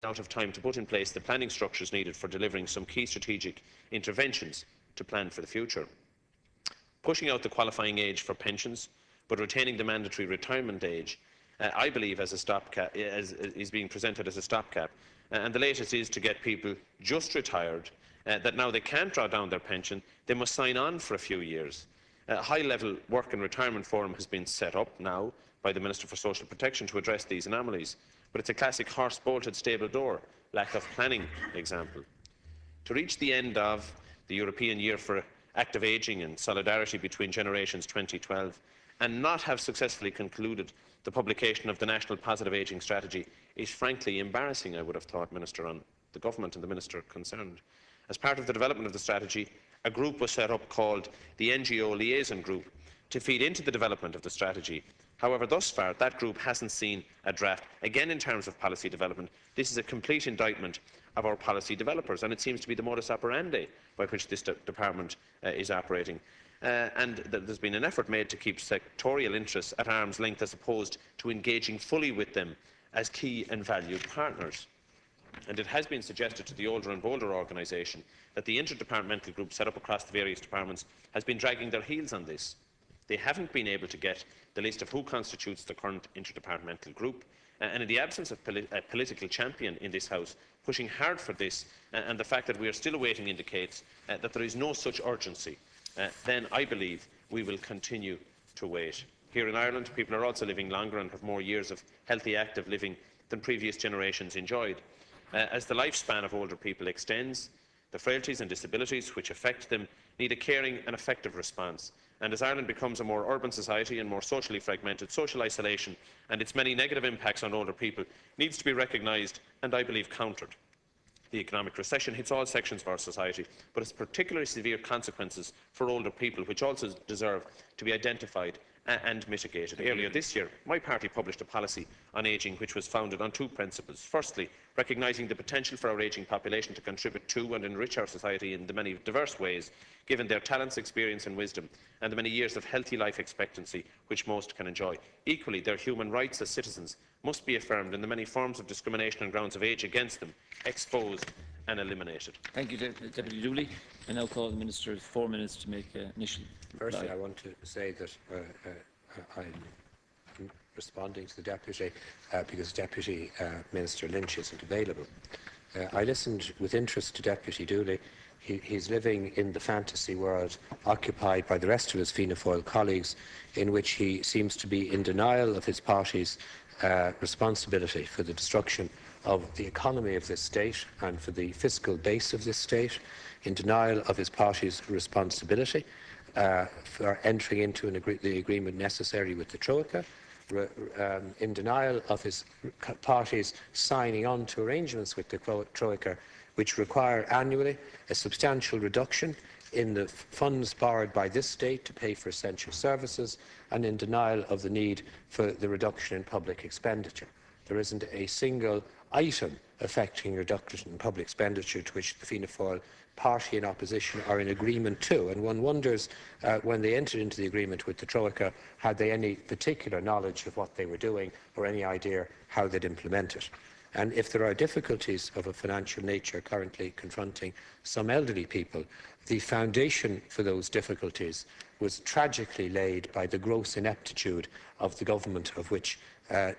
out of time to put in place the planning structures needed for delivering some key strategic interventions to plan for the future. Pushing out the qualifying age for pensions, but retaining the mandatory retirement age, I believe, as a stopgap, is being presented as a stopgap. And the latest is to get people just retired, that now they can't draw down their pension, they must sign on for a few years. A high-level work and retirement forum has been set up now by the Minister for Social Protection to address these anomalies, but it's a classic horse-bolted stable door, lack of planning example. To reach the end of the European Year for Active Ageing and Solidarity Between Generations 2012 and not have successfully concluded the publication of the National Positive Ageing Strategy is frankly embarrassing, I would have thought, Minister, on the Government and the Minister concerned. As part of the development of the strategy, a group was set up called the NGO Liaison Group to feed into the development of the strategy. However, thus far, that group hasn't seen a draft. Again, in terms of policy development, this is a complete indictment of our policy developers, and it seems to be the modus operandi by which this department is operating. And there's been an effort made to keep sectorial interests at arm's length as opposed to engaging fully with them as key and valued partners. And it has been suggested to the Older and Bolder organisation that the interdepartmental group set up across the various departments has been dragging their heels on this. They haven't been able to get the list of who constitutes the current interdepartmental group, and in the absence of a political champion in this House pushing hard for this, and the fact that we are still awaiting indicates that there is no such urgency, then I believe we will continue to wait. Here in Ireland, people are also living longer and have more years of healthy, active living than previous generations enjoyed. As the lifespan of older people extends, the frailties and disabilities which affect them need a caring and effective response. And as Ireland becomes a more urban society and more socially fragmented, social isolation and its many negative impacts on older people needs to be recognised and, I believe, countered. The economic recession hits all sections of our society, but has particularly severe consequences for older people, which also deserve to be identified and mitigated. Earlier this year, my party published a policy on ageing which was founded on two principles. Firstly, recognising the potential for our ageing population to contribute to and enrich our society in the many diverse ways, given their talents, experience and wisdom, and the many years of healthy life expectancy which most can enjoy. Equally, their human rights as citizens must be affirmed and the many forms of discrimination on grounds of age against them exposed and eliminated. Thank you, Deputy Dooley. I now call the Minister 4 minutes to make initial reply. Firstly, I want to say that I'm responding to the Deputy because Deputy Minister Lynch isn't available. I listened with interest to Deputy Dooley. He's living in the fantasy world occupied by the rest of his Fianna Fáil colleagues, in which he seems to be in denial of his party's responsibility for the destruction of the economy of this state and for the fiscal base of this state, in denial of his party's responsibility for entering into the agreement necessary with the Troika, in denial of his party's signing on to arrangements with the Troika which require annually a substantial reduction in the funds borrowed by this state to pay for essential services, and in denial of the need for the reduction in public expenditure. There isn't a single item affecting reduction in public expenditure to which the Fianna Fáil party in opposition are in agreement to, and one wonders when they entered into the agreement with the Troika, had they any particular knowledge of what they were doing or any idea how they'd implement it. And if there are difficulties of a financial nature currently confronting some elderly people, the foundation for those difficulties was tragically laid by the gross ineptitude of the government of which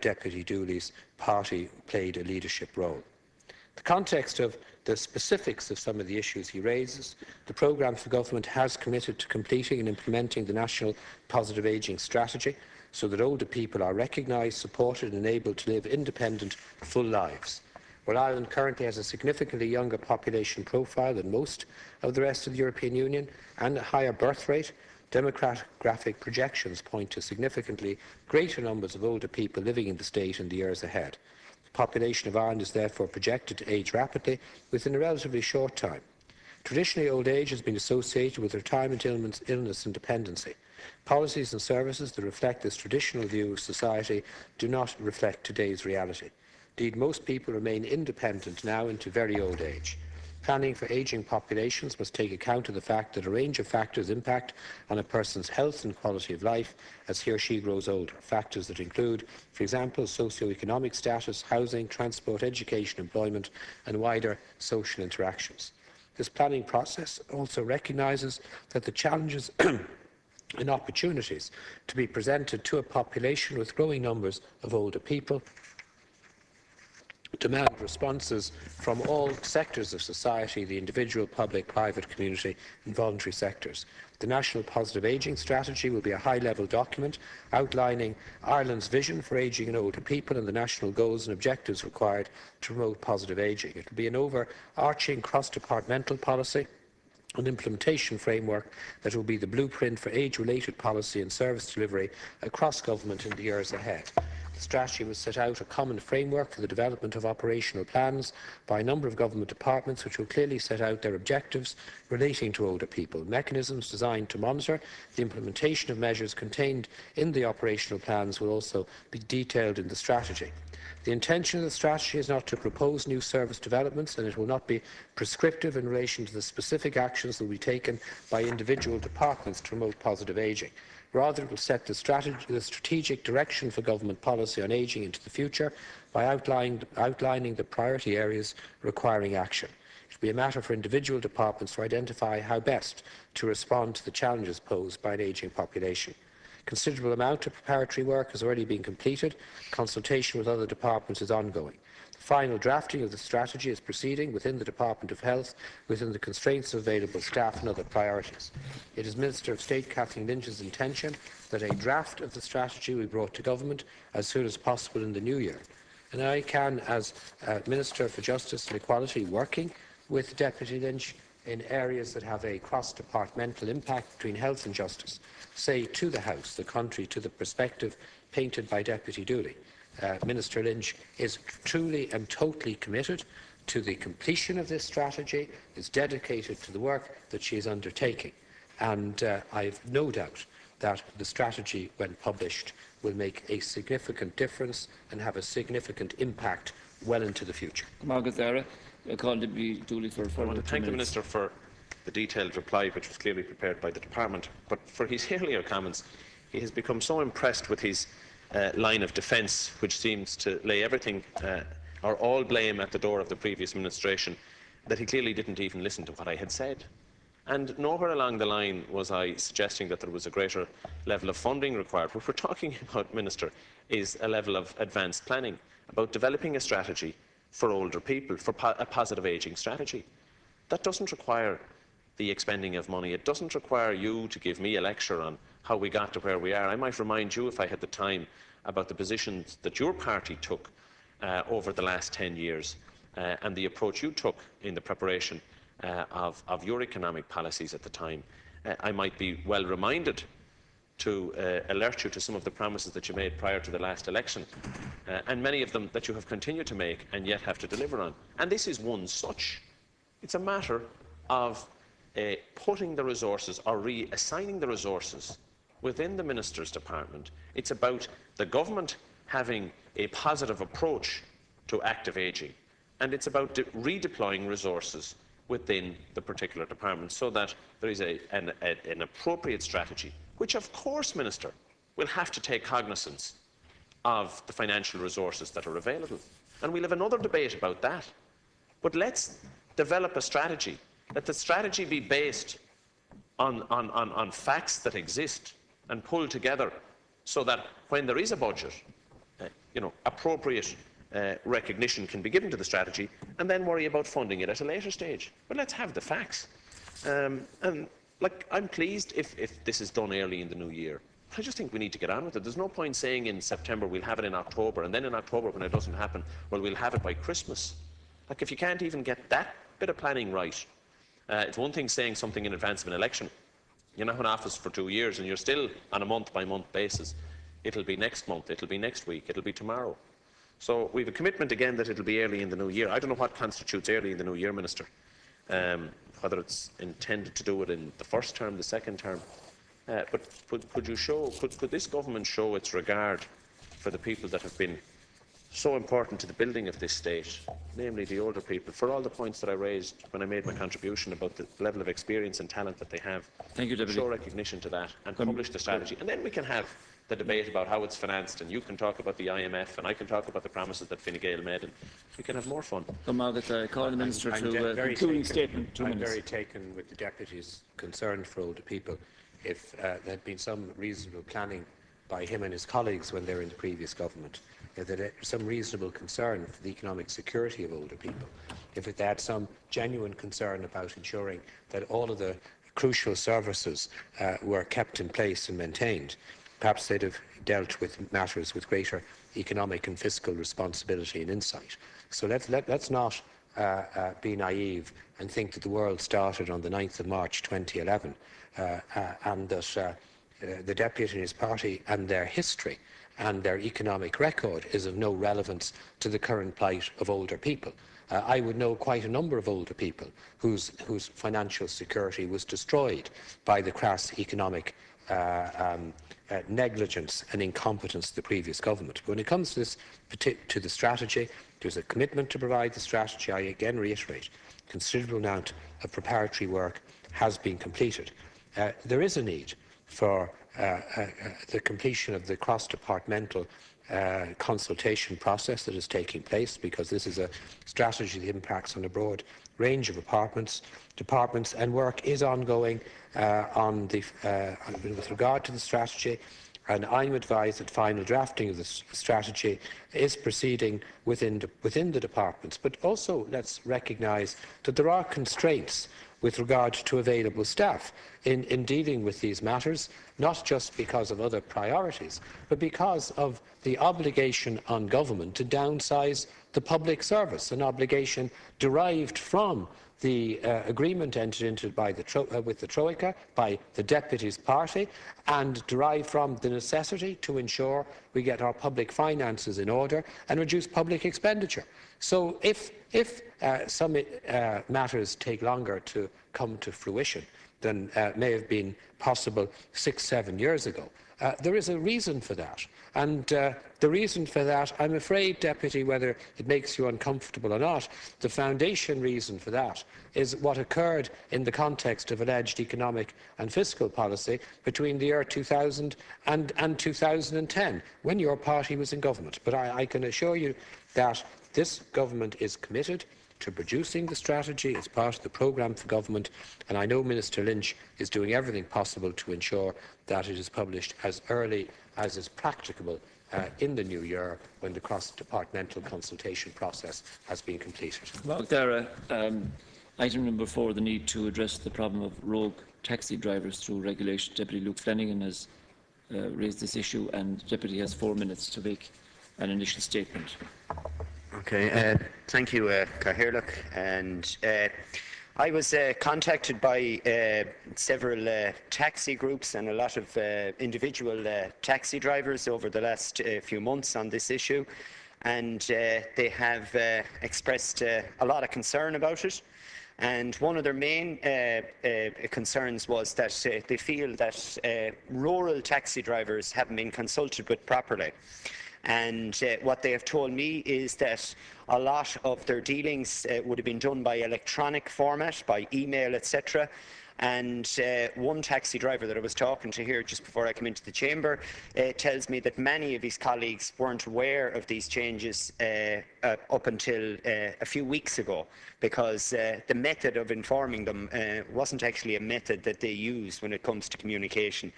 Deputy Dooley's party played a leadership role. The context of the specifics of some of the issues he raises, the programme for government has committed to completing and implementing the National Positive Ageing Strategy so that older people are recognised, supported and able to live independent, full lives. While Ireland currently has a significantly younger population profile than most of the rest of the European Union and a higher birth rate, demographic projections point to significantly greater numbers of older people living in the state in the years ahead. The population of Ireland is therefore projected to age rapidly within a relatively short time. Traditionally, old age has been associated with retirement, illness and dependency. Policies and services that reflect this traditional view of society do not reflect today's reality. Indeed, most people remain independent now into very old age. Planning for ageing populations must take account of the fact that a range of factors impact on a person's health and quality of life as he or she grows older. Factors that include, for example, socio-economic status, housing, transport, education, employment, and wider social interactions. This planning process also recognises that the challenges and opportunities to be presented to a population with growing numbers of older people demand responses from all sectors of society, the individual, public, private, community and voluntary sectors. The National Positive Ageing Strategy will be a high-level document outlining Ireland's vision for ageing and older people and the national goals and objectives required to promote positive ageing. It will be an overarching cross-departmental policy an implementation framework that will be the blueprint for age-related policy and service delivery across government in the years ahead. The strategy will set out a common framework for the development of operational plans by a number of government departments which will clearly set out their objectives relating to older people. Mechanisms designed to monitor the implementation of measures contained in the operational plans will also be detailed in the strategy. The intention of the strategy is not to propose new service developments, and it will not be prescriptive in relation to the specific actions that will be taken by individual departments to promote positive ageing. Rather, it will set the strategic direction for government policy on ageing into the future by outlining the priority areas requiring action. It will be a matter for individual departments to identify how best to respond to the challenges posed by an ageing population. Considerable amount of preparatory work has already been completed. Consultation with other departments is ongoing. The final drafting of the strategy is proceeding within the Department of Health, within the constraints of available staff and other priorities. It is Minister of State Kathleen Lynch's intention that a draft of the strategy will be brought to Government as soon as possible in the new year. And I can, as Minister for Justice and Equality, working with Deputy Lynch in areas that have a cross-departmental impact between health and justice, say to the House, the contrary to the perspective painted by Deputy Dooley. Minister Lynch is truly and totally committed to the completion of this strategy, is dedicated to the work that she is undertaking, and I have no doubt that the strategy, when published, will make a significant difference and have a significant impact well into the future. I want to thank the Minister for the detailed reply, which was clearly prepared by the Department. But for his earlier comments, he has become so impressed with his line of defence, which seems to lay everything or all blame at the door of the previous administration, that he clearly didn't even listen to what I had said. And nowhere along the line was I suggesting that there was a greater level of funding required. What we're talking about, Minister, is a level of advanced planning, about developing a strategy for older people, for a positive ageing strategy. That doesn't require the expending of money. It doesn't require you to give me a lecture on how we got to where we are. I might remind you, if I had the time, about the positions that your party took over the last 10 years and the approach you took in the preparation of your economic policies at the time. I might be well reminded to alert you to some of the promises that you made prior to the last election, and many of them that you have continued to make and yet have to deliver on. And this is one such. It's a matter of putting the resources or reassigning the resources within the Minister's department. It's about the government having a positive approach to active ageing, and it's about redeploying resources within the particular department so that there is an appropriate strategy, which of course, Minister, will have to take cognizance of the financial resources that are available. And we'll have another debate about that. But let's develop a strategy. Let the strategy be based on facts that exist and pulled together so that when there is a budget, appropriate recognition can be given to the strategy, and then worry about funding it at a later stage. But let's have the facts. I'm pleased if this is done early in the new year. I just think we need to get on with it. There's no point saying in September we'll have it in October, and then in October, when it doesn't happen, well, we'll have it by Christmas. Like, if you can't even get that bit of planning right, it's one thing saying something in advance of an election. You're not in office for 2 years, and you're still on a month-by-month basis. It'll be next month, it'll be next week, it'll be tomorrow. So we have a commitment again that it'll be early in the new year. I don't know what constitutes early in the new year, Minister, whether it's intended to do it in the first term, the second term. But could this government show its regard for the people that have been so important to the building of this state, namely the older people, for all the points that I raised when I made my contribution about the level of experience and talent that they have. Thank you, Deputy. Show recognition to that and publish the strategy. And then we can have the debate about how it's financed, and you can talk about the IMF and I can talk about the promises that Fine Gael made, and we can have more fun. Call the Minister I'm to a concluding statement. 2 I'm minutes. very taken with the Deputy's concern for older people. If there had been some reasonable planning by him and his colleagues when they were in the previous government, if there had some reasonable concern for the economic security of older people, if they had some genuine concern about ensuring that all of the crucial services were kept in place and maintained, perhaps they'd have dealt with matters with greater economic and fiscal responsibility and insight. So let's not be naive and think that the world started on the 9th of March 2011 and that the Deputy and his party and their history and their economic record is of no relevance to the current plight of older people. I would know quite a number of older people whose financial security was destroyed by the crass economic negligence and incompetence of the previous government. But when it comes to the strategy, there's a commitment to provide the strategy. I again reiterate, considerable amount of preparatory work has been completed. There is a need for the completion of the cross-departmental consultation process that is taking place, because this is a strategy that impacts on a broad range of departments, and work is ongoing with regard to the strategy. And I'm advised that final drafting of the strategy is proceeding within the departments. But also, let's recognise that there are constraints with regard to available staff in dealing with these matters, not just because of other priorities, but because of the obligation on government to downsize the public service, an obligation derived from the agreement entered into with the Troika by the Deputy's party, and derived from the necessity to ensure we get our public finances in order and reduce public expenditure. So if some matters take longer to come to fruition than may have been possible 6-7 years ago, there is a reason for that. And the reason for that, I'm afraid, Deputy, whether it makes you uncomfortable or not, the foundation reason for that is what occurred in the context of alleged economic and fiscal policy between the year 2000 and 2010, when your party was in government. But I can assure you that this government is committed to producing the strategy as part of the programme for government, and I know Minister Lynch is doing everything possible to ensure that it is published as early as is practicable in the new year, when the cross-departmental consultation process has been completed. Well, item number 4, the need to address the problem of rogue taxi drivers through regulation. Deputy Luke Flanagan has raised this issue, and Deputy has 4 minutes to make an initial statement. Okay, thank you, Cathaoirleach. And I was contacted by several taxi groups and a lot of individual taxi drivers over the last few months on this issue, and they have expressed a lot of concern about it. And one of their main concerns was that they feel that rural taxi drivers haven't been consulted with properly. And what they have told me is that a lot of their dealings would have been done by electronic format, by email, etc. And one taxi driver that I was talking to here just before I came into the chamber tells me that many of his colleagues weren't aware of these changes up until a few weeks ago, because the method of informing them wasn't actually a method that they use when it comes to communication.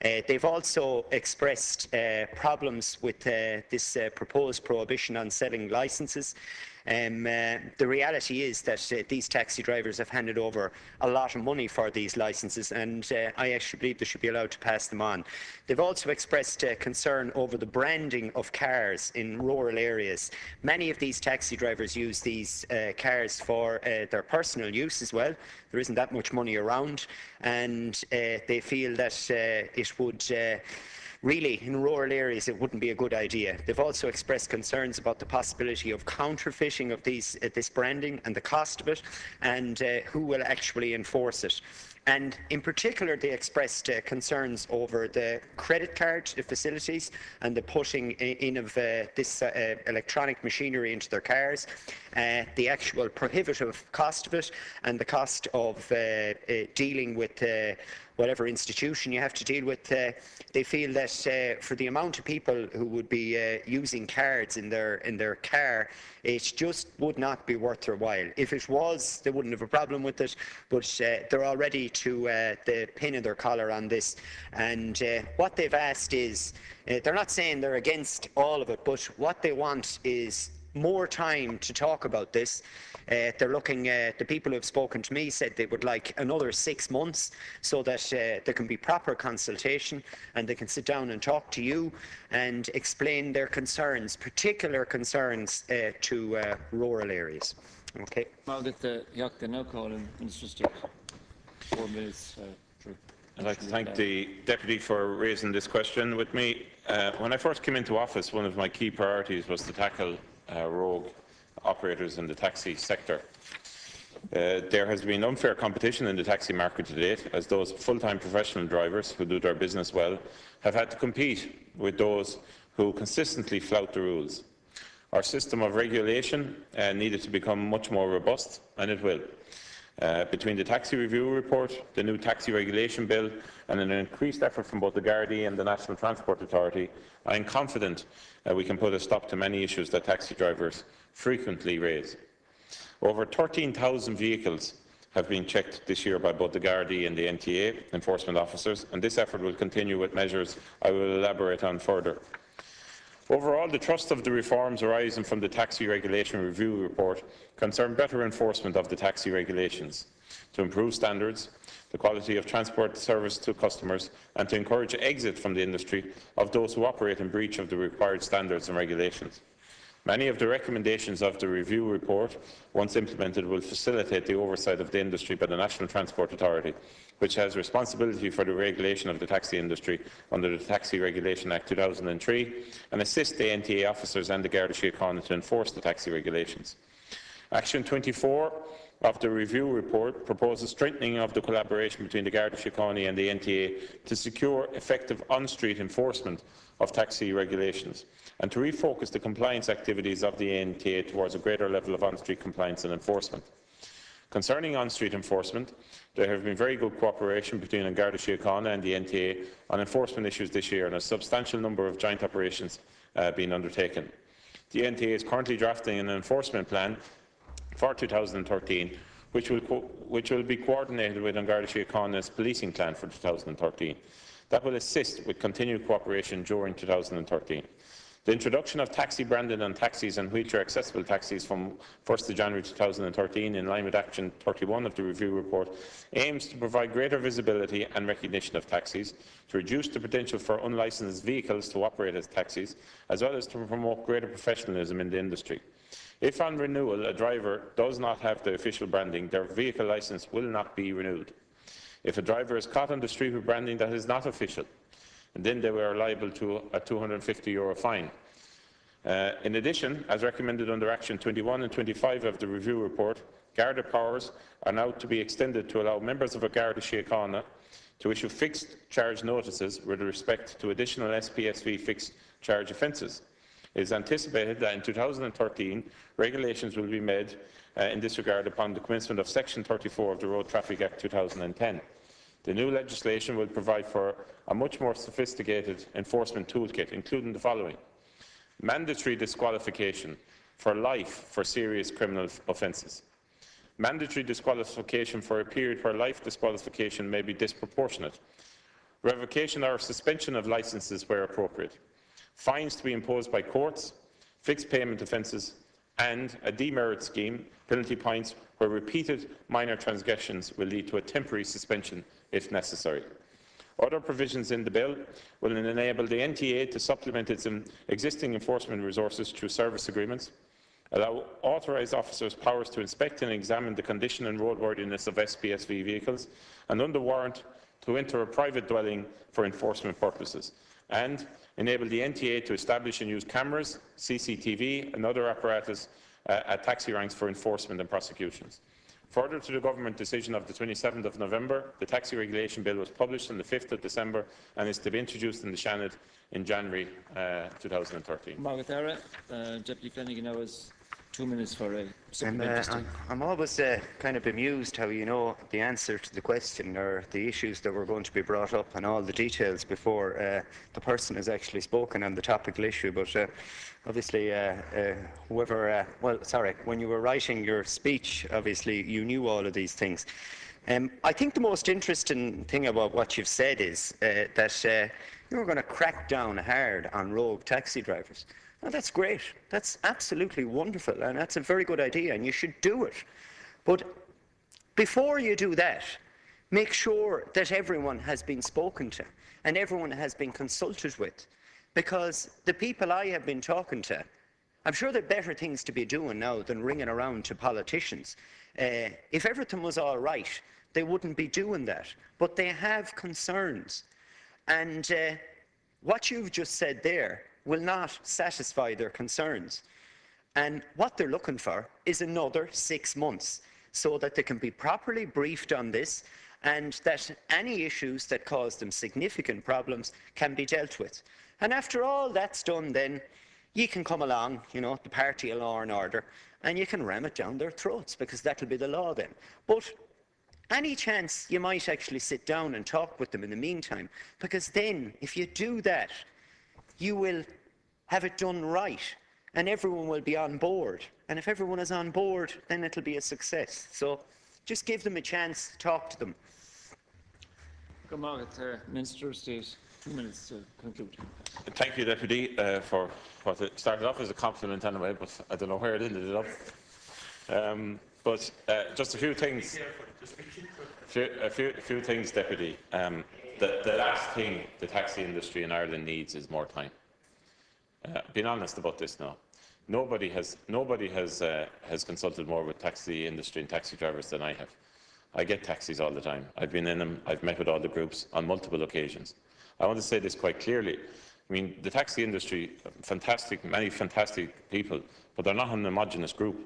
They've also expressed problems with this proposed prohibition on selling licences. The reality is that these taxi drivers have handed over a lot of money for these licences, and I actually believe they should be allowed to pass them on. They've also expressed concern over the branding of cars in rural areas. Many of these taxi drivers use these cars for their personal use as well. There isn't that much money around, and they feel that it would really, in rural areas, it wouldn't be a good idea. They've also expressed concerns about the possibility of counterfeiting of this branding and the cost of it, and who will actually enforce it. And in particular, they expressed concerns over the credit card facilities and the putting in of this electronic machinery into their cars, the actual prohibitive cost of it, and the cost of dealing with whatever institution you have to deal with. They feel that for the amount of people who would be using cards in their car, it just would not be worth their while. If it was, they wouldn't have a problem with it, but they're already to the pin in their collar on this. And what they've asked is, they're not saying they're against all of it, but what they want is more time to talk about this. They're looking, the people who have spoken to me said they would like another 6 months so that there can be proper consultation and they can sit down and talk to you and explain their concerns, particular concerns to rural areas. Okay. Margaret, Jack, now calling Minister State. 4 minutes. I'd like to thank the Deputy for raising this question with me. When I first came into office, one of my key priorities was to tackle rogue operators in the taxi sector. There has been unfair competition in the taxi market to date, as those full-time professional drivers who do their business well have had to compete with those who consistently flout the rules. Our system of regulation needed to become much more robust, and it will. Between the Taxi Review Report, the new Taxi Regulation Bill and an increased effort from both the Gardaí and the National Transport Authority, I am confident we can put a stop to many issues that taxi drivers frequently raise. Over 13,000 vehicles have been checked this year by both the Gardaí and the NTA enforcement officers, and this effort will continue with measures I will elaborate on further. Overall, the thrust of the reforms arising from the Taxi Regulation Review Report concern better enforcement of the taxi regulations, to improve standards, the quality of transport service to customers, and to encourage exit from the industry of those who operate in breach of the required standards and regulations. Many of the recommendations of the review report, once implemented, will facilitate the oversight of the industry by the National Transport Authority, which has responsibility for the regulation of the taxi industry under the Taxi Regulation Act 2003, and assist the NTA officers and the Garda Síochána to enforce the taxi regulations. Action 24 of the review report proposes strengthening of the collaboration between the Garda Síochána and the NTA to secure effective on-street enforcement of taxi regulations, and to refocus the compliance activities of the NTA towards a greater level of on-street compliance and enforcement. Concerning on-street enforcement, there has been very good cooperation between the Garda Síochána and the NTA on enforcement issues this year, and a substantial number of joint operations being undertaken. The NTA is currently drafting an enforcement plan for 2013, which will be coordinated with Garda Síochána's policing plan for 2013. That will assist with continued cooperation during 2013. The introduction of taxi branded on taxis and wheelchair accessible taxis from 1st January 2013, in line with Action 31 of the review report, aims to provide greater visibility and recognition of taxis, to reduce the potential for unlicensed vehicles to operate as taxis, as well as to promote greater professionalism in the industry. If on renewal a driver does not have the official branding, their vehicle licence will not be renewed. If a driver is caught on the street with branding that is not official, and then they were liable to a €250 fine. In addition, as recommended under Action 21 and 25 of the review report, Garda powers are now to be extended to allow members of a Garda Síochána to issue fixed charge notices with respect to additional SPSV fixed charge offences. It is anticipated that in 2013, regulations will be made in this regard upon the commencement of Section 34 of the Road Traffic Act 2010. The new legislation will provide for a much more sophisticated enforcement toolkit, including the following: mandatory disqualification for life for serious criminal offences, mandatory disqualification for a period where life disqualification may be disproportionate, revocation or suspension of licences where appropriate, fines to be imposed by courts, fixed payment offences, and a demerit scheme, penalty points, where repeated minor transgressions will lead to a temporary suspension if necessary. Other provisions in the bill will enable the NTA to supplement its existing enforcement resources through service agreements, allow authorised officers powers to inspect and examine the condition and roadworthiness of SPSV vehicles, and under warrant to enter a private dwelling for enforcement purposes, and enable the NTA to establish and use cameras, CCTV and other apparatus at taxi ranks for enforcement and prosecutions. Further to the Government decision of the 27th of November, the Taxi Regulation Bill was published on the 5th of December and is to be introduced in the Seanad in January 2013. Margaret Ara, Deputy Flanagan now has 2 minutes for a supplementary. I'm always kind of bemused how you know the answer to the question or the issues that were going to be brought up and all the details before the person has actually spoken on the topical issue. But obviously, when you were writing your speech, obviously you knew all of these things. I think the most interesting thing about what you've said is that you're going to crack down hard on rogue taxi drivers. Now, that's great. That's absolutely wonderful, and that's a very good idea, and you should do it. But before you do that, make sure that everyone has been spoken to and everyone has been consulted with, because the people I have been talking to, I'm sure there are better things to be doing now than ringing around to politicians. If everything was all right, they wouldn't be doing that. But they have concerns. And what you've just said there will not satisfy their concerns. And what they're looking for is another 6 months so that they can be properly briefed on this and that any issues that cause them significant problems can be dealt with. And after all that's done, then you can come along, you know, the party of law and order, and you can ram it down their throats, because that'll be the law then. But any chance you might actually sit down and talk with them in the meantime, because then if you do that, you will have it done right and everyone will be on board. And if everyone is on board, then it'll be a success. So just give them a chance, talk to them. Go Margaret, Minister of State, 2 minutes to conclude. Thank you, Deputy, for what it started off as a compliment anyway, but I don't know where it ended up. Just a few things. A few things, Deputy. The last thing the taxi industry in Ireland needs is more time. Being honest about this now, nobody has consulted more with taxi industry and taxi drivers than I have. I get taxis all the time. I've been in them. I've met with all the groups on multiple occasions. I want to say this quite clearly. I mean, the taxi industry, many fantastic people, but they're not an homogenous group.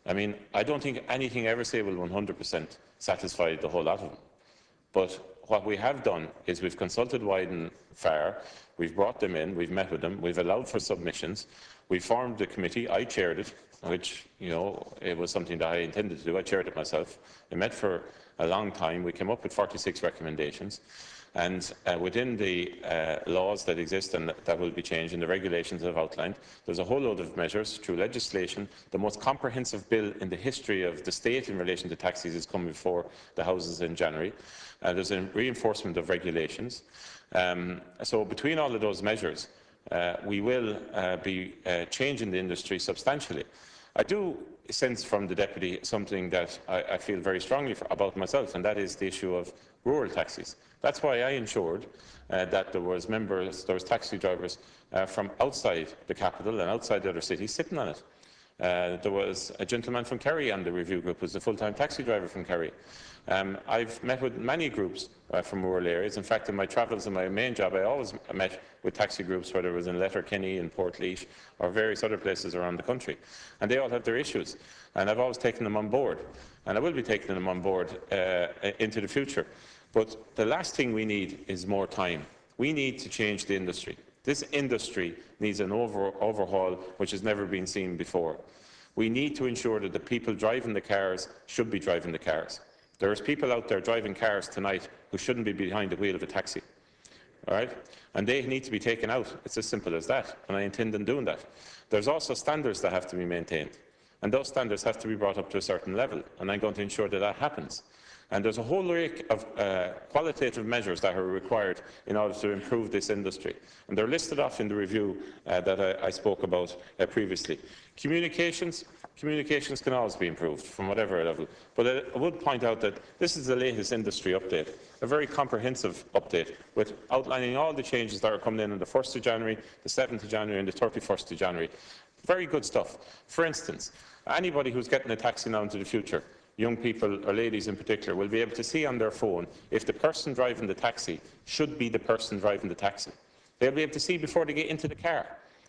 I mean, I don't think anything I ever say will 100% satisfy the whole lot of them. But what we have done is we've consulted wide and far, we've brought them in, we've met with them, we've allowed for submissions, we formed a committee, I chaired it, which, you know, it was something that I intended to do, I chaired it myself. It met for a long time, we came up with 46 recommendations, and within the laws that exist and that will be changed and the regulations I've outlined, there's a whole load of measures through legislation. The most comprehensive bill in the history of the state in relation to taxis is coming before the Houses in January. There's a reinforcement of regulations. So between all of those measures, we will be changing the industry substantially. I do sense from the Deputy something that I feel very strongly about myself, and that is the issue of rural taxis. That's why I ensured that there was taxi drivers from outside the capital and outside the other cities sitting on it. There was a gentleman from Kerry on the review group who was a full-time taxi driver from Kerry. I've met with many groups from rural areas. In fact, in my travels and my main job, I always met with taxi groups, whether it was in Letterkenny, in Portlaoise, or various other places around the country. And they all have their issues. And I've always taken them on board. And I will be taking them on board into the future. But the last thing we need is more time. We need to change the industry. This industry needs an overhaul which has never been seen before. We need to ensure that the people driving the cars should be driving the cars. There's people out there driving cars tonight who shouldn't be behind the wheel of a taxi. All right? And they need to be taken out. It's as simple as that, and I intend on doing that. There's also standards that have to be maintained, and those standards have to be brought up to a certain level, and I'm going to ensure that that happens. And there's a whole array of qualitative measures that are required in order to improve this industry. And they're listed off in the review that I spoke about previously. Communications can always be improved from whatever level. But I would point out that this is the latest industry update, a very comprehensive update with outlining all the changes that are coming in on the 1st of January, the 7th of January and the 31st of January. Very good stuff. For instance, anybody who's getting a taxi now into the future, young people or ladies in particular, will be able to see on their phone if the person driving the taxi should be the person driving the taxi. They'll be able to see before they get into the car.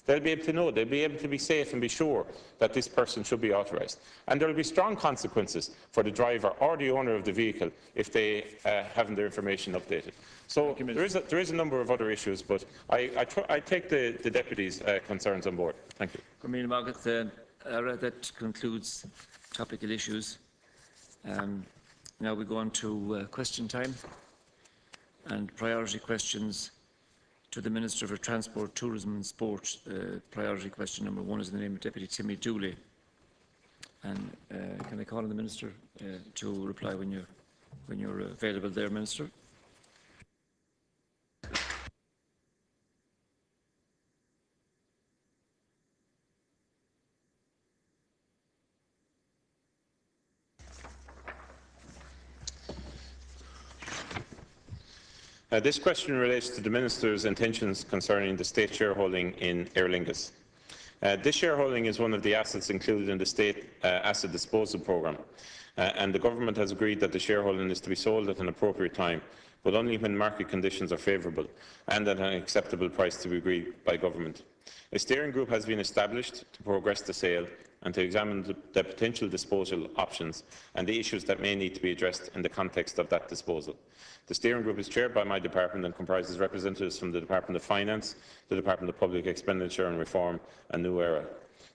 They'll be able to know, they'll be able to be safe and be sure that this person should be authorised. And there will be strong consequences for the driver or the owner of the vehicle if they haven't their information updated. So there is a number of other issues, but I take the Deputy's concerns on board. Thank you. That concludes topical issues. Now we go on to question time and priority questions to the Minister for Transport, Tourism and Sport. Priority question number 1 is in the name of Deputy Timmy Dooley. And can I call on the Minister to reply when you're available there, Minister? This question relates to the Minister's intentions concerning the state shareholding in Aer Lingus. This shareholding is one of the assets included in the state asset disposal programme, and the Government has agreed that the shareholding is to be sold at an appropriate time, but only when market conditions are favourable and at an acceptable price to be agreed by Government. A steering group has been established to progress the sale and to examine the potential disposal options and the issues that may need to be addressed in the context of that disposal. The steering group is chaired by my department and comprises representatives from the Department of Finance, the Department of Public Expenditure and Reform and New Era.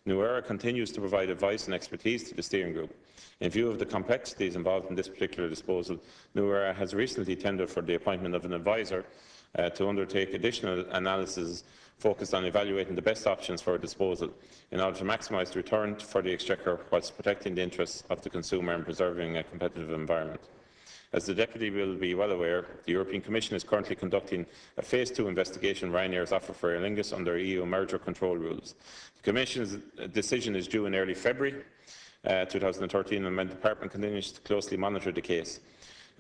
New Era continues to provide advice and expertise to the steering group. In view of the complexities involved in this particular disposal, New Era has recently tendered for the appointment of an advisor to undertake additional analysis focused on evaluating the best options for a disposal in order to maximise the return for the Exchequer whilst protecting the interests of the consumer and preserving a competitive environment. As the Deputy will be well aware, the European Commission is currently conducting a Phase 2 investigation of Ryanair's offer for Aer Lingus under EU merger control rules. The Commission's decision is due in early February 2013, and my department continues to closely monitor the case.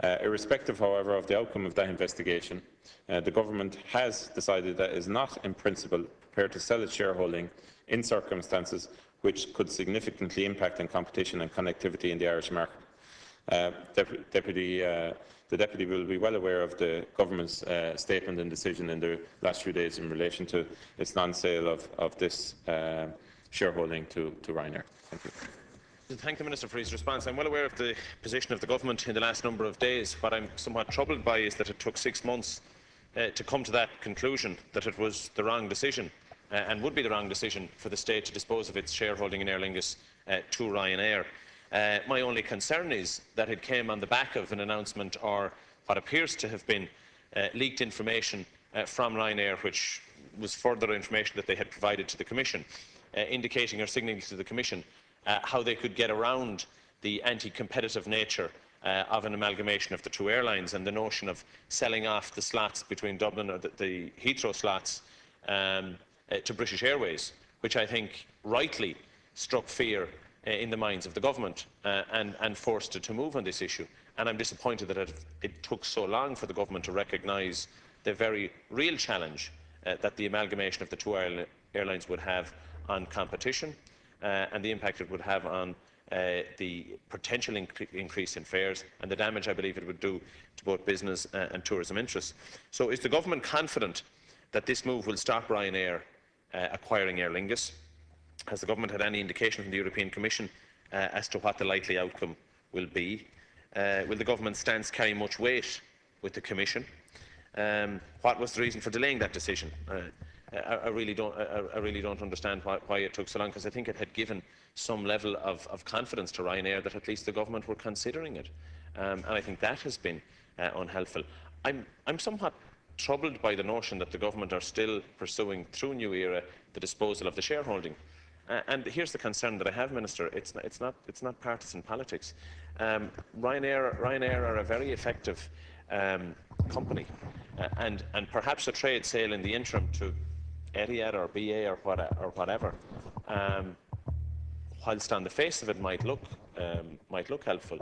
Irrespective, however, of the outcome of that investigation, the Government has decided that it is not, in principle, prepared to sell its shareholding in circumstances which could significantly impact on competition and connectivity in the Irish market. The Deputy will be well aware of the Government's statement and decision in the last few days in relation to its non-sale of this shareholding to Ryanair. Thank you. Thank the Minister for his response. I'm well aware of the position of the Government in the last number of days. What I'm somewhat troubled by is that it took 6 months to come to that conclusion that it was the wrong decision and would be the wrong decision for the state to dispose of its shareholding in Aer Lingus to Ryanair. My only concern is that it came on the back of an announcement or what appears to have been leaked information from Ryanair, which was further information that they had provided to the Commission, indicating or signalling to the Commission how they could get around the anti-competitive nature of an amalgamation of the two airlines and the notion of selling off the slots between Dublin or the Heathrow slots to British Airways, which I think rightly struck fear in the minds of the Government and forced it to move on this issue. And I'm disappointed that it took so long for the Government to recognise the very real challenge that the amalgamation of the two airlines would have on competition and the impact it would have on the potential increase in fares and the damage I believe it would do to both business and tourism interests. So is the Government confident that this move will stop Ryanair acquiring Aer Lingus? Has the Government had any indication from the European Commission as to what the likely outcome will be? Will the Government stance carry much weight with the Commission? What was the reason for delaying that decision? I really don't understand why it took so long, because I think it had given some level of confidence to Ryanair that at least the Government were considering it, and I think that has been unhelpful. I'm somewhat troubled by the notion that the Government are still pursuing through New Era the disposal of the shareholding. And here's the concern that I have, Minister. It's not partisan politics. Ryanair are a very effective company, and perhaps a trade sale in the interim to Etihad or BA or whatever, whilst on the face of it might look helpful,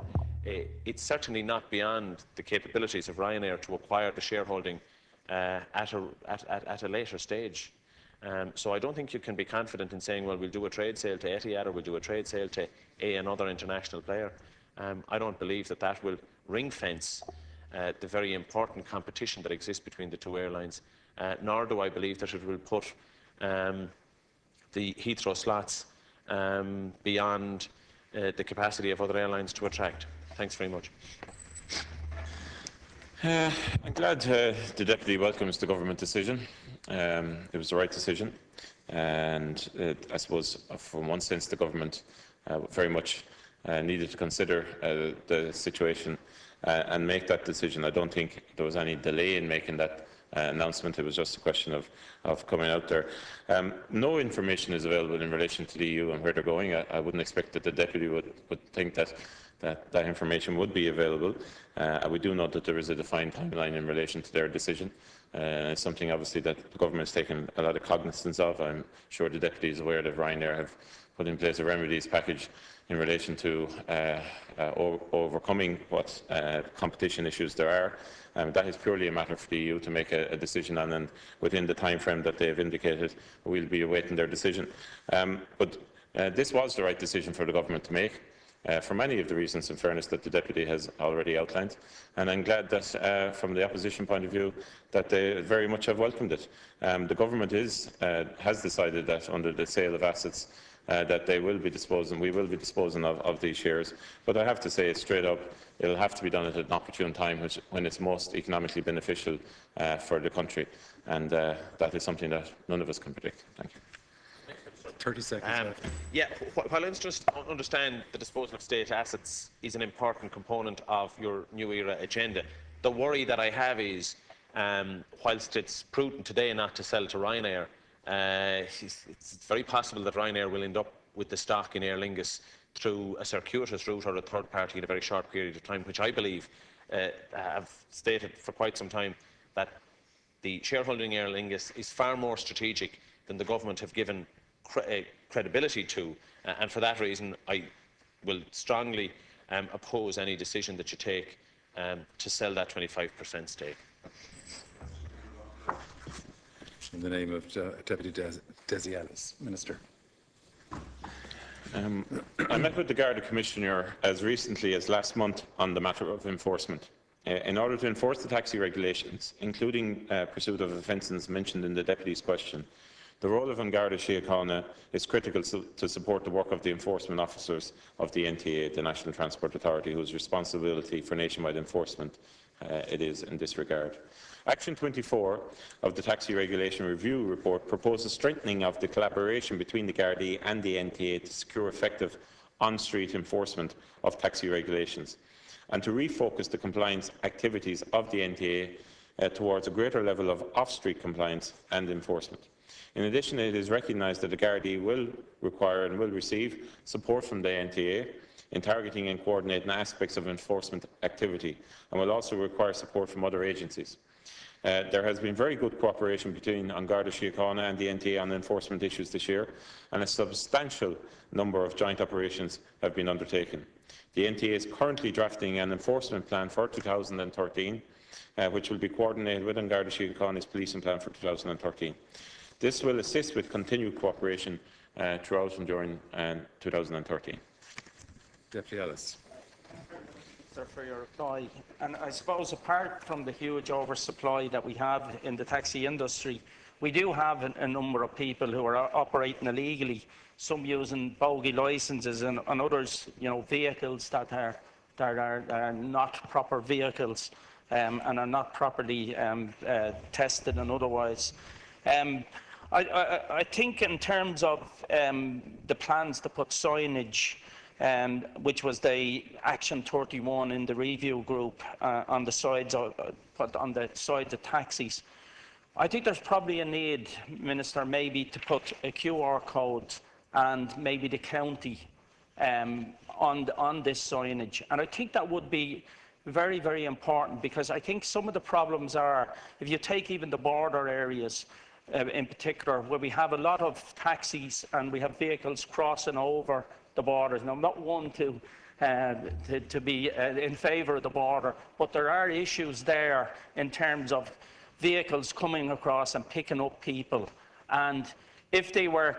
it's certainly not beyond the capabilities of Ryanair to acquire the shareholding at a later stage. So I don't think you can be confident in saying, well, we'll do a trade sale to Etihad or we'll do a trade sale to another international player. I don't believe that will ring-fence the very important competition that exists between the two airlines, nor do I believe that it will put the Heathrow slots beyond the capacity of other airlines to attract? Thanks very much. I'm glad the Deputy welcomes the government decision. It was the right decision, and I suppose from one sense the government very much needed to consider the situation and make that decision. I don't think there was any delay in making that announcement. It was just a question of coming out there. No information is available in relation to the EU and where they're going. I wouldn't expect that the Deputy would think that information would be available. We do know that there is a defined timeline in relation to their decision. It's something obviously that the government has taken a lot of cognizance of. I'm sure the Deputy is aware that Ryanair have put in place a remedies package in relation to overcoming what competition issues there are. That is purely a matter for the EU to make a decision on, and within the time frame that they have indicated, we'll be awaiting their decision. But this was the right decision for the government to make. For many of the reasons, in fairness, that the Deputy has already outlined. And I'm glad that, from the opposition point of view, that they very much have welcomed it. The government has decided that under the sale of assets, that they will be disposing, we will be disposing of these shares. But I have to say straight up, it will have to be done at an opportune time when it's most economically beneficial for the country. And that is something that none of us can predict. Thank you. 30 seconds. Yeah, while I just understand the disposal of state assets is an important component of your New Era agenda, the worry that I have is, whilst it's prudent today not to sell to Ryanair, it's very possible that Ryanair will end up with the stock in Aer Lingus through a circuitous route or a third party in a very short period of time, which I believe have stated for quite some time that the shareholding in Aer Lingus is far more strategic than the government have given credibility to, and for that reason I will strongly oppose any decision that you take to sell that 25% stake. In the name of Deputy Desi Ellis, Minister. I met with the Garda Commissioner as recently as last month on the matter of enforcement. In order to enforce the taxi regulations, including pursuit of offences mentioned in the Deputy's question, the role of An Garda Síochána is critical to support the work of the enforcement officers of the NTA, the National Transport Authority, whose responsibility for nationwide enforcement it is in this regard. Action 24 of the Taxi Regulation Review report proposes strengthening of the collaboration between the Gardaí and the NTA to secure effective on-street enforcement of taxi regulations, and to refocus the compliance activities of the NTA towards a greater level of off-street compliance and enforcement. In addition, it is recognised that the Gardaí will require and will receive support from the NTA in targeting and coordinating aspects of enforcement activity, and will also require support from other agencies. There has been very good cooperation between An Garda Síochána and the NTA on enforcement issues this year, and a substantial number of joint operations have been undertaken. The NTA is currently drafting an enforcement plan for 2013, which will be coordinated with An Garda Síochána's policing plan for 2013. This will assist with continued cooperation throughout and during 2013. Deputy Ellis. For your reply. And I suppose apart from the huge oversupply that we have in the taxi industry, we do have a number of people who are operating illegally, some using bogey licences and others, vehicles that are not proper vehicles and are not properly tested and otherwise. I think in terms of the plans to put signage, which was the Action 31 in the review group on the sides of taxis, I think there's probably a need, Minister, maybe to put a QR code and maybe the county on this signage, and I think that would be very, very important, because I think some of the problems are, if you take even the border areas in particular, where we have a lot of taxis and we have vehicles crossing over the borders. Now, I'm not one to be in favour of the border, but there are issues there in terms of vehicles coming across and picking up people. And if they were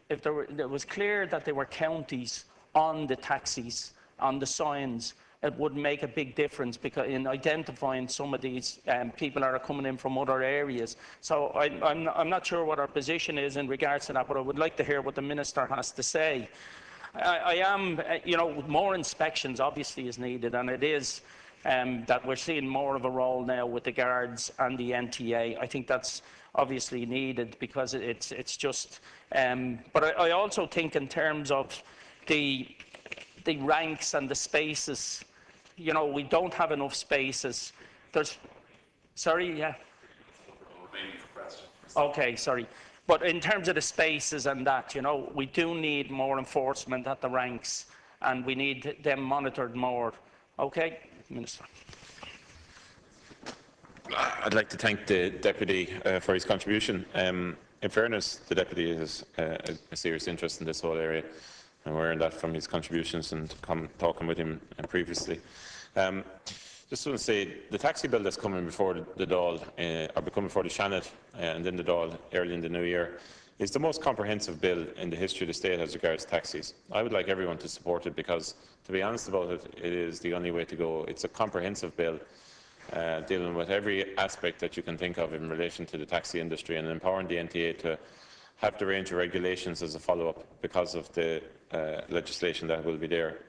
it was clear that they were counties on the taxis, on the signs, it would make a big difference because in identifying some of these people that are coming in from other areas. So I'm not sure what our position is in regards to that, but I would like to hear what the Minister has to say. I am, you know, more inspections obviously is needed, and it is that we're seeing more of a role now with the guards and the NTA. I think that's obviously needed because it's just. But I also think in terms of the ranks and the spaces, you know, we don't have enough spaces. There's, sorry, yeah. Okay, sorry. But in terms of the spaces and that, you know, we do need more enforcement at the ranks, and we need them monitored more. Okay, Minister. I'd like to thank the Deputy for his contribution. In fairness, the Deputy has a serious interest in this whole area, and we're hearing that from his contributions and talking with him previously. Just want to say, the taxi bill that's coming before the Dáil, or coming before the Seanad and then the Dáil early in the new year, is the most comprehensive bill in the history of the state as regards taxis. I would like everyone to support it because, to be honest about it, it is the only way to go. It's a comprehensive bill dealing with every aspect that you can think of in relation to the taxi industry and empowering the NTA to have the range of regulations as a follow-up because of the legislation that will be there.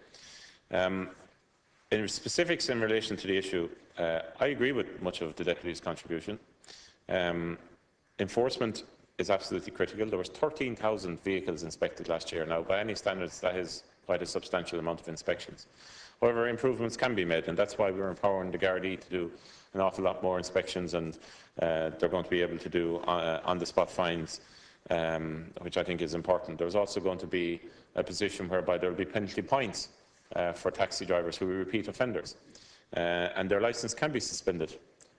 In specifics in relation to the issue, I agree with much of the Deputy's contribution. Enforcement is absolutely critical. There was 13,000 vehicles inspected last year. Now, by any standards, that is quite a substantial amount of inspections. However, improvements can be made, and that's why we're empowering the Gardaí to do an awful lot more inspections, and they're going to be able to do on-the-spot fines, which I think is important. There's also going to be a position whereby there will be penalty points for taxi drivers who are repeat offenders, and their licence can be suspended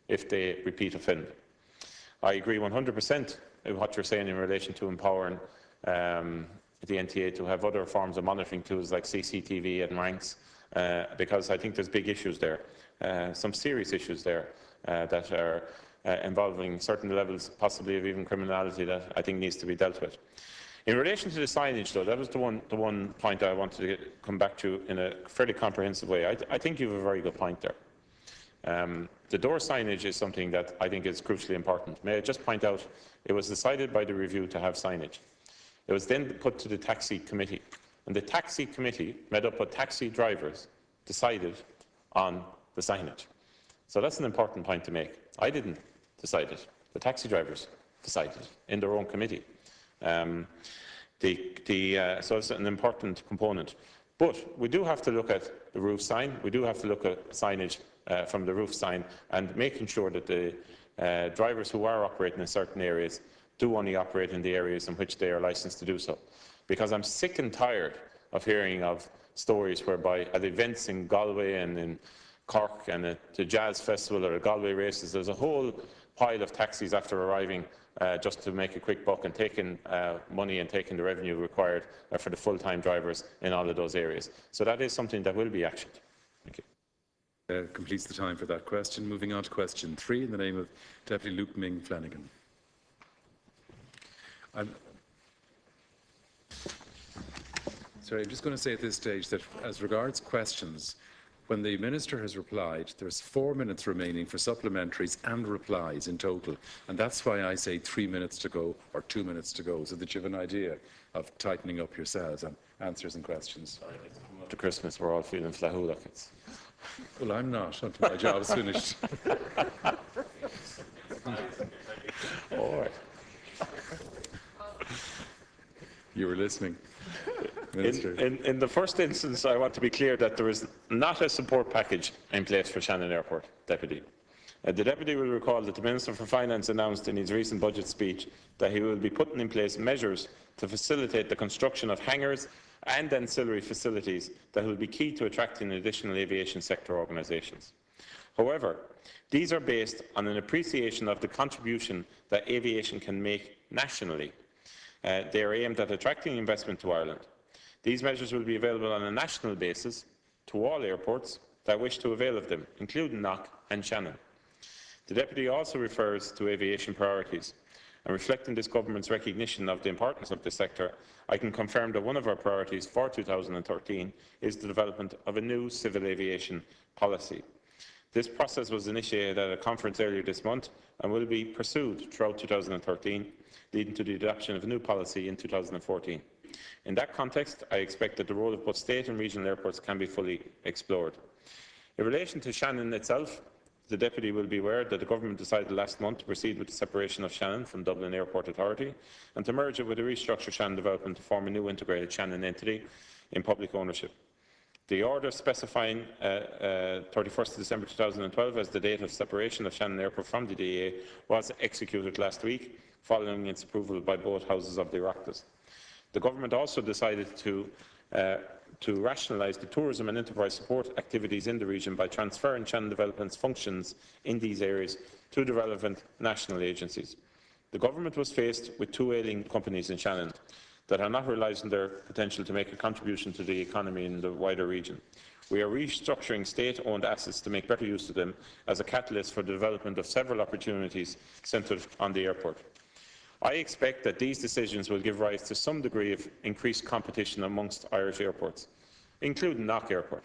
if they repeat offend. I agree 100% with what you're saying in relation to empowering the NTA to have other forms of monitoring tools like CCTV and ranks, because I think there's big issues there, some serious issues there that are involving certain levels, possibly of even criminality, that I think needs to be dealt with. In relation to the signage, though, that was the one point I wanted to come back to in a fairly comprehensive way. I think you have a very good point there. The door signage is something that I think is crucially important. May I just point out, it was decided by the review to have signage. It was then put to the taxi committee, and the taxi committee, made up of taxi drivers, decided on the signage. So that's an important point to make. I didn't decide it. The taxi drivers decided in their own committee. So it's an important component. But we do have to look at the roof sign. We do have to look at signage from the roof sign and making sure that the drivers who are operating in certain areas do only operate in the areas in which they are licensed to do so. Because I'm sick and tired of hearing of stories whereby at events in Galway and in Cork and at the Jazz Festival or the Galway races, there's a whole pile of taxis after arriving just to make a quick buck and taking money and taking the revenue required for the full-time drivers in all of those areas. So that is something that will be actioned. Thank you. Completes the time for that question. Moving on to question 3 in the name of Deputy Luke Ming Flanagan. Sorry, I'm just going to say at this stage that as regards questions, when the Minister has replied, there's 4 minutes remaining for supplementaries and replies in total. And that's why I say 3 minutes to go or 2 minutes to go, so that you have an idea of tightening up yourselves on answers and questions. After Christmas, we're all feeling flahoolach. Well, I'm not until my job is finished. All right. You were listening. In the first instance, I want to be clear that there is not a support package in place for Shannon Airport, Deputy. The Deputy will recall that the Minister for Finance announced in his recent budget speech that he will be putting in place measures to facilitate the construction of hangars and ancillary facilities that will be key to attracting additional aviation sector organisations. However, these are based on an appreciation of the contribution that aviation can make nationally. They are aimed at attracting investment to Ireland. These measures will be available on a national basis to all airports that wish to avail of them, including Knock and Shannon. The Deputy also refers to aviation priorities. And reflecting this government's recognition of the importance of this sector, I can confirm that one of our priorities for 2013 is the development of a new civil aviation policy. This process was initiated at a conference earlier this month and will be pursued throughout 2013, leading to the adoption of a new policy in 2014. In that context, I expect that the role of both state and regional airports can be fully explored. In relation to Shannon itself, the Deputy will be aware that the Government decided last month to proceed with the separation of Shannon from Dublin Airport Authority and to merge it with a restructured Shannon development to form a new integrated Shannon entity in public ownership. The order specifying 31st December 2012 as the date of separation of Shannon Airport from the DAA was executed last week, following its approval by both houses of the Oireachtas. The Government also decided to rationalise the tourism and enterprise support activities in the region by transferring Shannon Development's functions in these areas to the relevant national agencies. The Government was faced with two ailing companies in Shannon that are not realising their potential to make a contribution to the economy in the wider region. We are restructuring state-owned assets to make better use of them as a catalyst for the development of several opportunities centred on the airport. I expect that these decisions will give rise to some degree of increased competition amongst Irish airports, including Knock Airport.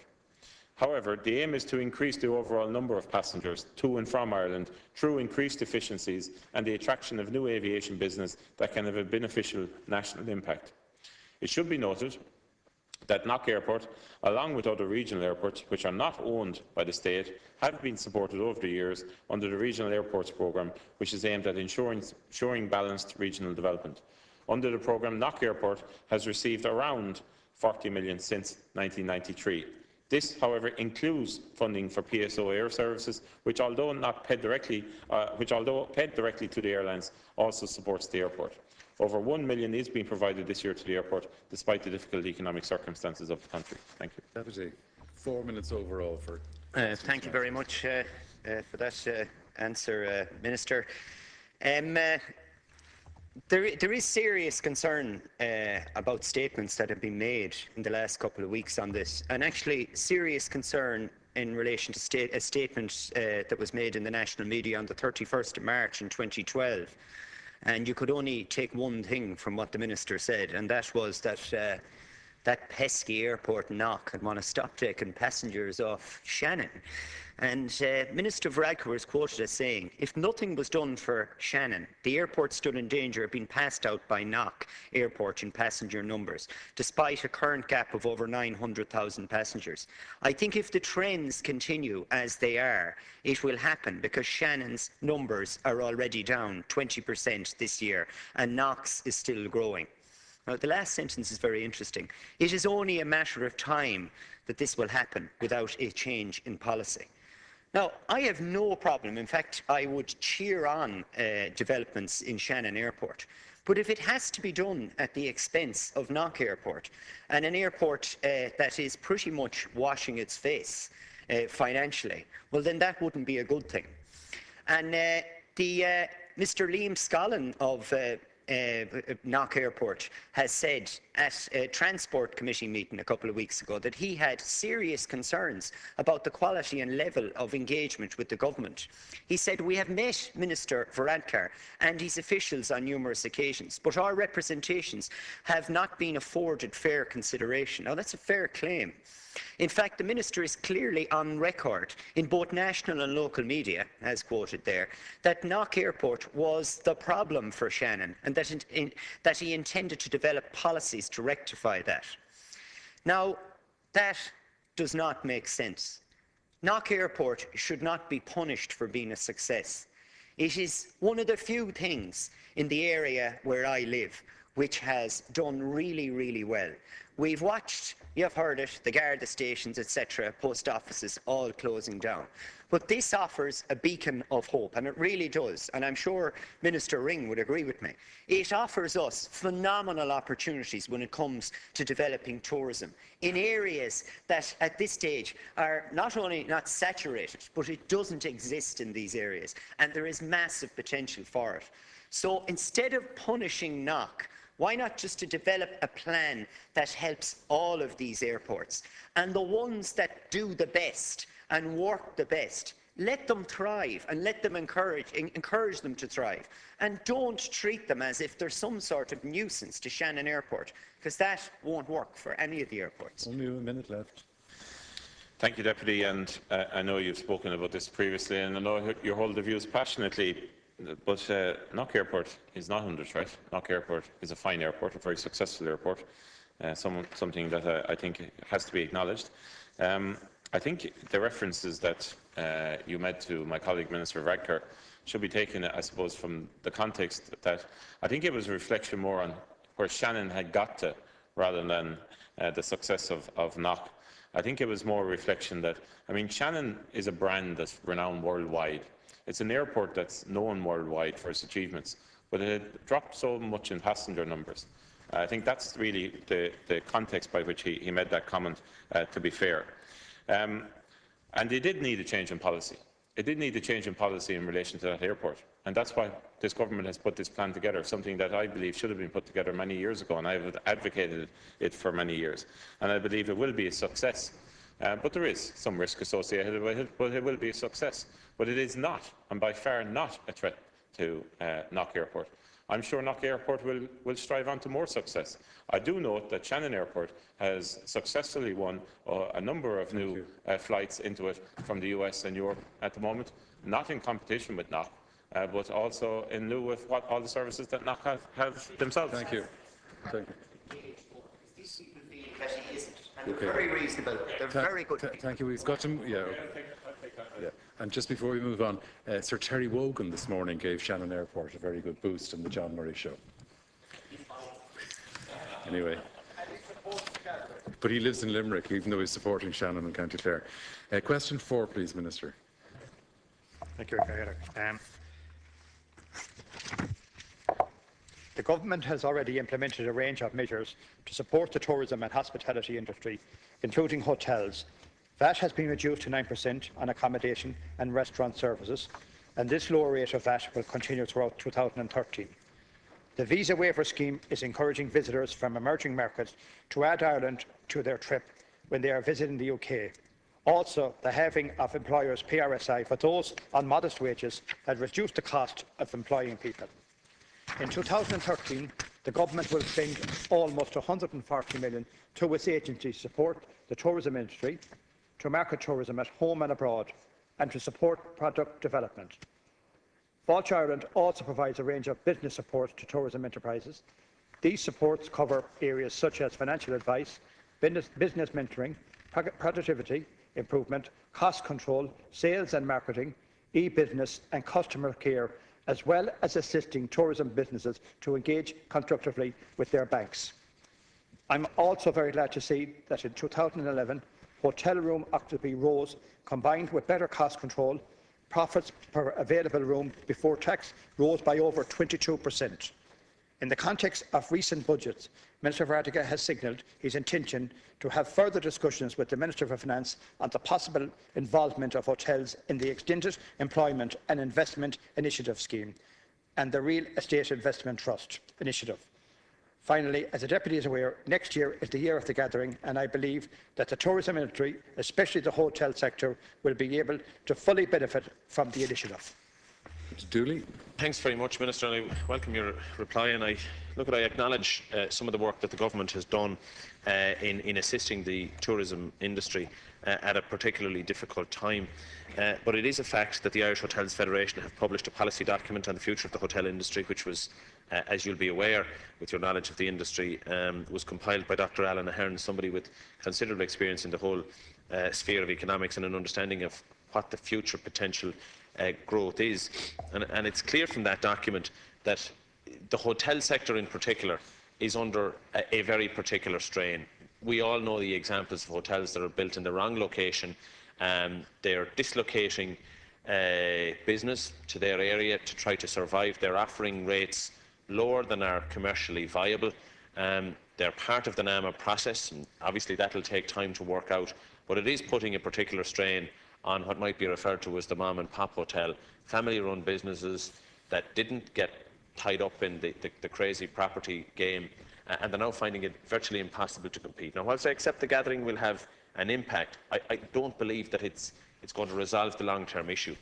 However, the aim is to increase the overall number of passengers to and from Ireland through increased efficiencies and the attraction of new aviation business that can have a beneficial national impact. It should be noted that Knock Airport, along with other regional airports which are not owned by the state, have been supported over the years under the Regional Airports Programme, which is aimed at ensuring balanced regional development. Under the programme, Knock Airport has received around 40 million since 1993. This, however, includes funding for PSO air services, which, although paid directly to the airlines, also supports the airport. Over 1 million is being provided this year to the airport, despite the difficult economic circumstances of the country. Thank you. Deputy, 4 minutes overall for. Thank you very much for that answer, Minister. There is serious concern about statements that have been made in the last couple of weeks on this, and actually serious concern in relation to a statement that was made in the national media on the 31st of March in 2012. And you could only take one thing from what the Minister said, and that was that that pesky airport Knock and want to stop taking passengers off Shannon. And Minister Varadkar was quoted as saying, if nothing was done for Shannon, the airport stood in danger of being passed out by Knock Airport in passenger numbers, despite a current gap of over 900,000 passengers. I think if the trends continue as they are, it will happen because Shannon's numbers are already down 20% this year and Knock's is still growing. Now, the last sentence is very interesting. It is only a matter of time that this will happen without a change in policy. Now, I have no problem. In fact, I would cheer on developments in Shannon Airport. But if it has to be done at the expense of Knock Airport, and an airport that is pretty much washing its face financially, well, then that wouldn't be a good thing. And Mr. Liam Scollin of Knock Airport has said at a Transport Committee meeting a couple of weeks ago that he had serious concerns about the quality and level of engagement with the government. He said, we have met Minister Varadkar and his officials on numerous occasions, but our representations have not been afforded fair consideration. Now, that's a fair claim. In fact, the Minister is clearly on record in both national and local media, as quoted there, that Knock Airport was the problem for Shannon and that he intended to develop policies to rectify that. Now, that does not make sense. Knock Airport should not be punished for being a success. It is one of the few things in the area where I live which has done really, really well. We've watched, you've heard it, the Garda stations, etc., post offices all closing down. But this offers a beacon of hope, and it really does, and I'm sure Minister Ring would agree with me. It offers us phenomenal opportunities when it comes to developing tourism in areas that at this stage are not only not saturated, but it doesn't exist in these areas, and there is massive potential for it. So instead of punishing Knock, why not just to develop a plan that helps all of these airports? And the ones that do the best and work the best, Let them thrive and let them encourage them to thrive. And don't treat them as if they're some sort of nuisance to Shannon Airport, because that won't work for any of the airports. Only a minute left. Thank you, Deputy, and I know you've spoken about this previously, and I know you hold the views passionately, but Knock Airport is not under threat. Knock Airport is a fine airport, a very successful airport, something that I think has to be acknowledged. I think the references that you made to my colleague, Minister Varadkar, should be taken, I suppose, from the context that I think it was a reflection more on where Shannon had got to rather than the success of Knock. I think it was more a reflection that, I mean, Shannon is a brand that's renowned worldwide. It's an airport that's known worldwide for its achievements, but it had dropped so much in passenger numbers. I think that's really the context by which he made that comment, to be fair. And it did need a change in policy. It did need a change in policy in relation to that airport. And that's why this government has put this plan together, something that I believe should have been put together many years ago, and I have advocated it for many years. And I believe it will be a success. But there is some risk associated with it, but it will be a success. But it is not, and by far not, a threat to Knock Airport. I'm sure Knock Airport will strive on to more success. I do note that Shannon Airport has successfully won a number of new flights into it from the US and Europe at the moment, not in competition with Knock, but also in lieu of all the services that Knock have themselves. Thank you. Thank you. These people feel that he isn't, and they're very reasonable. They're very good. Thank you. We've got him. Yeah. Yeah. And just before we move on, Sir Terry Wogan this morning gave Shannon Airport a very good boost in the John Murray show. Anyway. But he lives in Limerick, even though he's supporting Shannon and County Clare. Question 4, please, Minister. Thank you, Cahill. The government has already implemented a range of measures to support the tourism and hospitality industry, including hotels. VAT has been reduced to 9% on accommodation and restaurant services, and this lower rate of VAT will continue throughout 2013. The visa waiver scheme is encouraging visitors from emerging markets to add Ireland to their trip when they are visiting the UK. Also, the halving of employers' PRSI for those on modest wages has reduced the cost of employing people. In 2013, the government will spend almost £140 million to its agencies to support the tourism industry, to market tourism at home and abroad, and to support product development. Vulture Ireland also provides a range of business support to tourism enterprises. These supports cover areas such as financial advice, business mentoring, productivity improvement, cost control, sales and marketing, e-business and customer care, as well as assisting tourism businesses to engage constructively with their banks. I'm also very glad to see that in 2011, hotel room occupancy rose, combined with better cost control. Profits per available room before tax rose by over 22%. In the context of recent budgets, Minister Varadkar has signalled his intention to have further discussions with the Minister for Finance on the possible involvement of hotels in the Extended Employment and Investment Initiative Scheme and the Real Estate Investment Trust Initiative. Finally, as the Deputy is aware, next year is the year of the gathering, and I believe that the tourism industry, especially the hotel sector, will be able to fully benefit from the initiative. Mr. Dooley. Thanks very much, Minister, and I welcome your reply. And I acknowledge some of the work that the government has done in assisting the tourism industry at a particularly difficult time. But it is a fact that the Irish Hotels Federation have published a policy document on the future of the hotel industry, which was, as you'll be aware, with your knowledge of the industry, was compiled by Dr. Alan Ahern, somebody with considerable experience in the whole sphere of economics and an understanding of what the future potential growth is. And it's clear from that document that the hotel sector in particular is under a very particular strain. We all know the examples of hotels that are built in the wrong location. They're dislocating business to their area to try to survive. They're offering rates lower than are commercially viable. They're part of the NAMA process, and obviously that will take time to work out, but it is putting a particular strain on what might be referred to as the mom and pop hotel, family-run businesses that didn't get tied up in the crazy property game, and they're now finding it virtually impossible to compete. Now, whilst I accept the gathering will have an impact, I don't believe that it's it's going to resolve the long-term issue.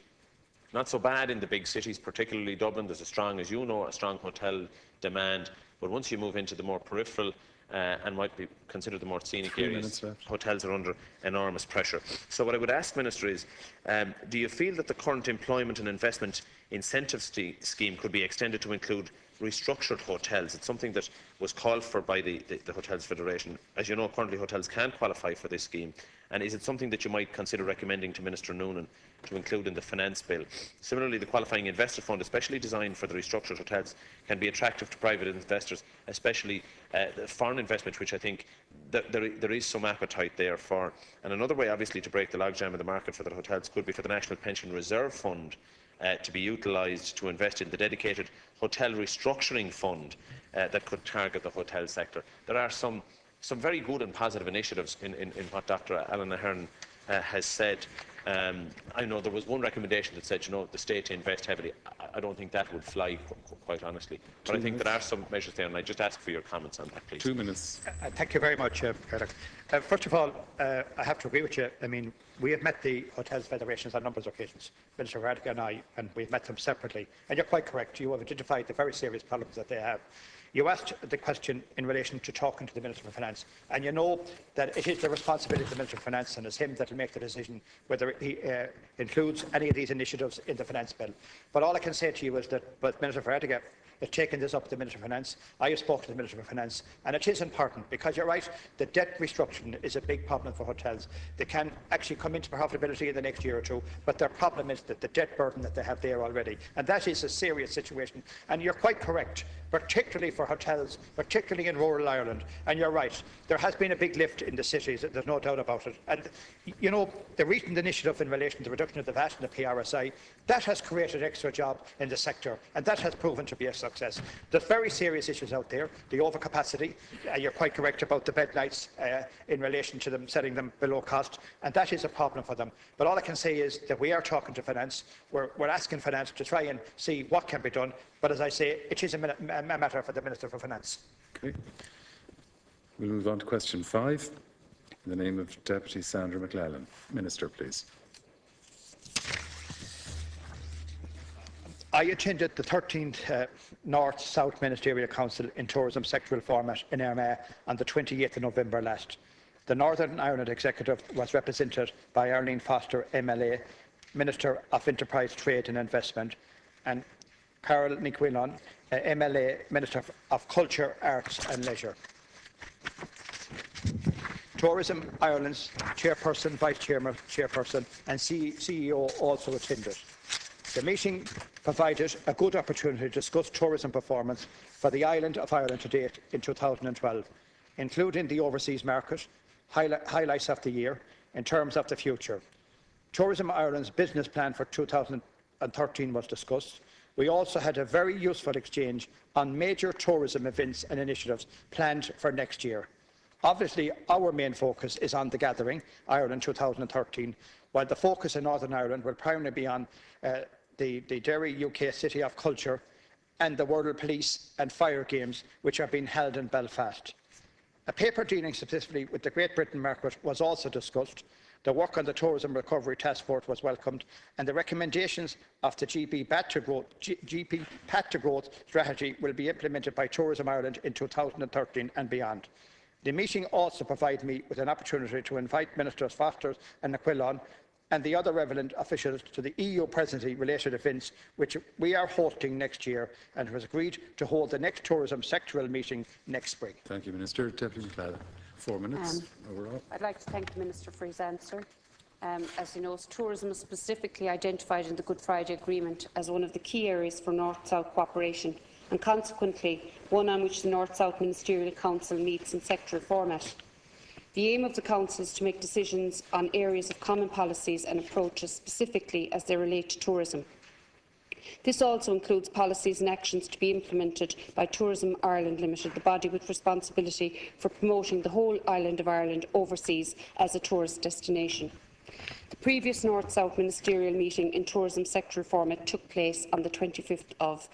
Not so bad in the big cities, particularly Dublin. There's a strong, as you know, a strong hotel demand. But once you move into the more peripheral and might be considered the more scenic areas, hotels are under enormous pressure. So what I would ask, Minister, is do you feel that the current employment and investment incentive scheme could be extended to include restructured hotels? It's something that was called for by the Hotels Federation. As you know, currently hotels can qualify for this scheme. And is it something that you might consider recommending to Minister Noonan to include in the finance bill? Similarly, the qualifying investor fund, especially designed for the restructured hotels, can be attractive to private investors, especially the foreign investment, which I think there is some appetite there for. And another way, obviously, to break the logjam in the market for the hotels could be for the National Pension Reserve Fund to be utilised to invest in the dedicated hotel restructuring fund that could target the hotel sector. There are some very good and positive initiatives in what Dr. Alan Ahern has said. I know there was one recommendation that said, the state to invest heavily. I don't think that would fly, quite honestly. But I think there are some measures there, and I just ask for your comments on that, please. 2 minutes. Thank you very much, Gerald. First of all, I have to agree with you. I mean, we have met the Hotels Federations on numerous occasions, Minister Radic and I, and we've met them separately. And you're quite correct. You have identified the very serious problems that they have. You asked the question in relation to talking to the Minister for Finance, and you know that it is the responsibility of the Minister for Finance, and it's him that will make the decision whether he includes any of these initiatives in the finance bill. But all I can say to you is that both Minister Ferratiga has taken this up with the Minister for Finance. I have spoken to the Minister for Finance, and it is important because you're right, the debt restructuring is a big problem for hotels. They can actually come into profitability in the next year or two, but their problem is that the debt burden that they have there already, and that is a serious situation. And you're quite correct, particularly for hotels, particularly in rural Ireland. And you're right, there has been a big lift in the cities, there's no doubt about it. And you know, the recent initiative in relation to the reduction of the VAT and the PRSI, that has created extra job in the sector, and that has proven to be a success. There's very serious issues out there, the overcapacity. You're quite correct about the bed nights in relation to them setting them below cost, and that is a problem for them. But all I can say is that we are talking to Finance. We're asking Finance to try and see what can be done. But as I say, it is a matter for the Minister for Finance. Okay. We'll move on to question 5. In the name of Deputy Sandra McLellan. Minister, please. I attended the 13th North-South Ministerial Council in Tourism sectoral format in Armagh on the 28th of November last. The Northern Ireland Executive was represented by Arlene Foster, MLA, Minister of Enterprise, Trade and Investment, and Carol Niquillon, MLA, Minister of Culture, Arts and Leisure. Tourism Ireland's Chairperson, Vice Chairperson and CEO also attended. The meeting provided a good opportunity to discuss tourism performance for the island of Ireland to date in 2012, including the overseas market, highlights of the year in terms of the future. Tourism Ireland's business plan for 2013 was discussed. We also had a very useful exchange on major tourism events and initiatives planned for next year. Obviously, our main focus is on the Gathering, Ireland 2013, while the focus in Northern Ireland will primarily be on the Derry UK City of Culture and the World Police and Fire Games, which are being held in Belfast. A paper dealing specifically with the Great Britain market was also discussed. The work on the Tourism Recovery Task Force was welcomed, and the recommendations of the GP Path to Growth strategy will be implemented by Tourism Ireland in 2013 and beyond. The meeting also provided me with an opportunity to invite Ministers Foster and Niquillon and the other relevant officials to the EU presidency-related events which we are hosting next year, and it was agreed to hold the next tourism sectoral meeting next spring. Thank you, Minister. Deputy McLellan, 4 minutes overall. I'd like to thank the Minister for his answer. As he knows, tourism is specifically identified in the Good Friday Agreement as one of the key areas for North-South cooperation, and consequently one on which the North-South Ministerial Council meets in sectoral format. The aim of the Council is to make decisions on areas of common policies and approaches specifically as they relate to tourism. This also includes policies and actions to be implemented by Tourism Ireland Limited, the body with responsibility for promoting the whole island of Ireland overseas as a tourist destination. The previous North-South Ministerial meeting in tourism sectoral format took place on the 25th of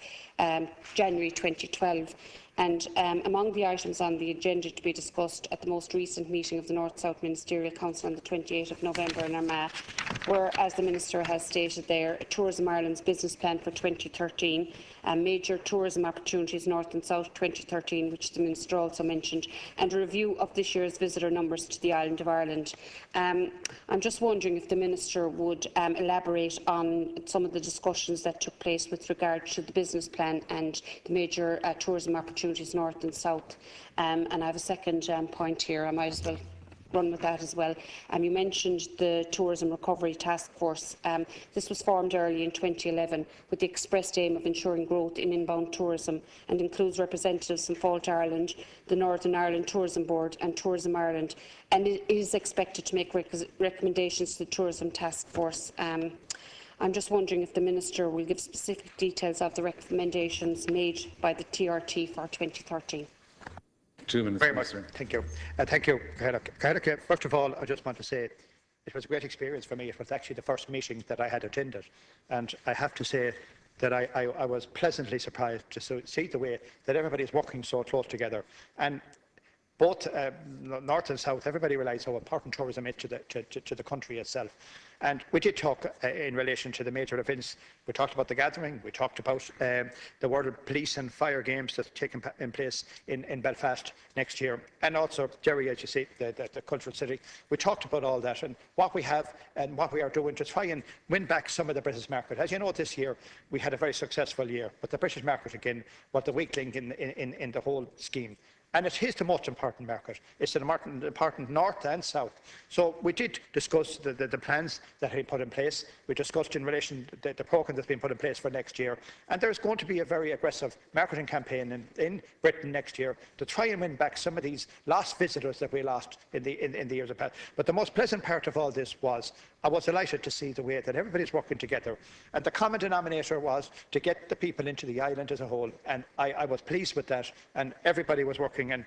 January 2012. And among the items on the agenda to be discussed at the most recent meeting of the North-South Ministerial Council on the 28th of November in Armagh where, as the Minister has stated there, Tourism Ireland's business plan for 2013, major tourism opportunities North and South 2013, which the Minister also mentioned, and a review of this year's visitor numbers to the island of Ireland. I'm just wondering if the Minister would elaborate on some of the discussions that took place with regard to the business plan and the major tourism opportunities North and South. And I have a second point here. I might as well run with that as well. You mentioned the Tourism Recovery Task Force. This was formed early in 2011 with the expressed aim of ensuring growth in inbound tourism and includes representatives from Fáilte Ireland, the Northern Ireland Tourism Board and Tourism Ireland, and it is expected to make recommendations to the Tourism Task Force. I'm just wondering if the Minister will give specific details of the recommendations made by the TRT for 2013. 2 minutes, Very much. Minister. Thank you. Thank you, Cahill. First of all, I just want to say it was a great experience for me. It was actually the first meeting that I had attended. And I have to say that I was pleasantly surprised to see the way that everybody is working so close together. And both North and South, everybody realised how important tourism is to the country itself. And we did talk in relation to the major events. We talked about the gathering. We talked about the World Police and Fire Games that are taking place in Belfast next year. And also, Jerry, as you see, the cultural city. We talked about all that and what we have and what we are doing to try and win back some of the British market. As you know, this year we had a very successful year, but the British market again was the weak link in the whole scheme. And it is the most important market. It's the important North and South. So we did discuss the plans that have been put in place. We discussed in relation to the programme that's been put in place for next year. And there's going to be a very aggressive marketing campaign in Britain next year to try and win back some of these lost visitors that we lost in the years past. But the most pleasant part of all this was I was delighted to see the way that everybody's working together. And the common denominator was to get the people into the island as a whole. And I was pleased with that. And everybody was working. And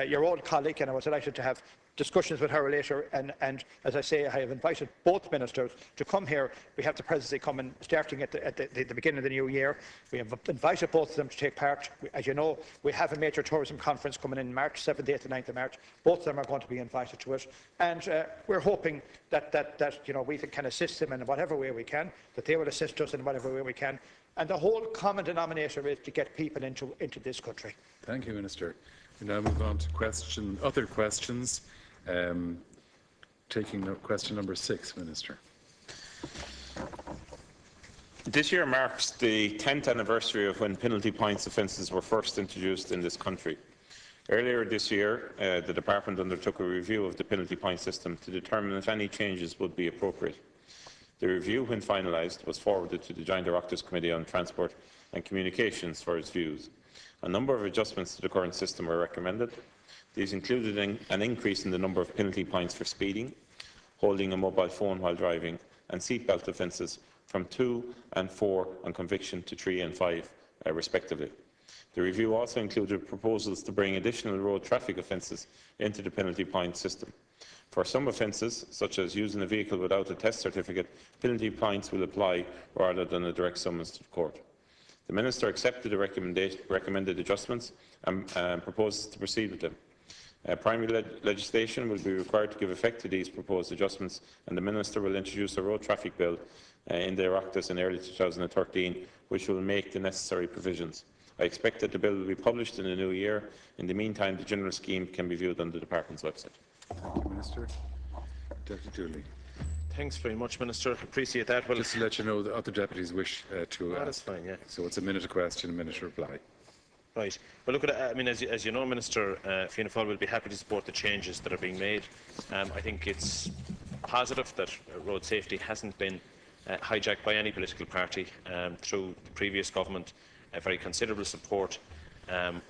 your old colleague, and I was delighted to have discussions with her later. And as I say, I have invited both ministers to come here. We have the presidency coming, starting at the beginning of the new year. We have invited both of them to take part. As you know, we have a major tourism conference coming in March, 7th, 8th and 9th of March. Both of them are going to be invited to it. And we're hoping that you know, we can assist them in whatever way we can, that they will assist us in whatever way we can. And the whole common denominator is to get people into this country. Thank you, Minister. We now move on to other questions. Taking question number 6, Minister. This year marks the 10th anniversary of when penalty points offences were first introduced in this country. Earlier this year, the Department undertook a review of the penalty point system to determine if any changes would be appropriate. The review, when finalised, was forwarded to the Joint Directors Committee on Transport and Communications for its views. A number of adjustments to the current system were recommended. These included an increase in the number of penalty points for speeding, holding a mobile phone while driving, and seatbelt offences from 2 and 4 on conviction to 3 and 5, respectively. The review also included proposals to bring additional road traffic offences into the penalty point system. For some offences, such as using a vehicle without a test certificate, penalty points will apply rather than a direct summons to the court. The Minister accepted the recommended adjustments and proposes to proceed with them. Primary legislation will be required to give effect to these proposed adjustments, and the Minister will introduce a road traffic bill in the Oireachtas in early 2013, which will make the necessary provisions. I expect that the bill will be published in the new year. In the meantime, the general scheme can be viewed on the Department's website. Thank you, Minister. Deputy Dooley. Thanks very much, Minister. Appreciate that. Well, Just to let you know, the other deputies wish to that's fine, yeah. So it's a minute a question, a minute a reply. Right. Well, look, I mean, as you know, Minister, Fianna Fáil will be happy to support the changes that are being made. I think it's positive that road safety hasn't been hijacked by any political party. Through the previous government, a very considerable support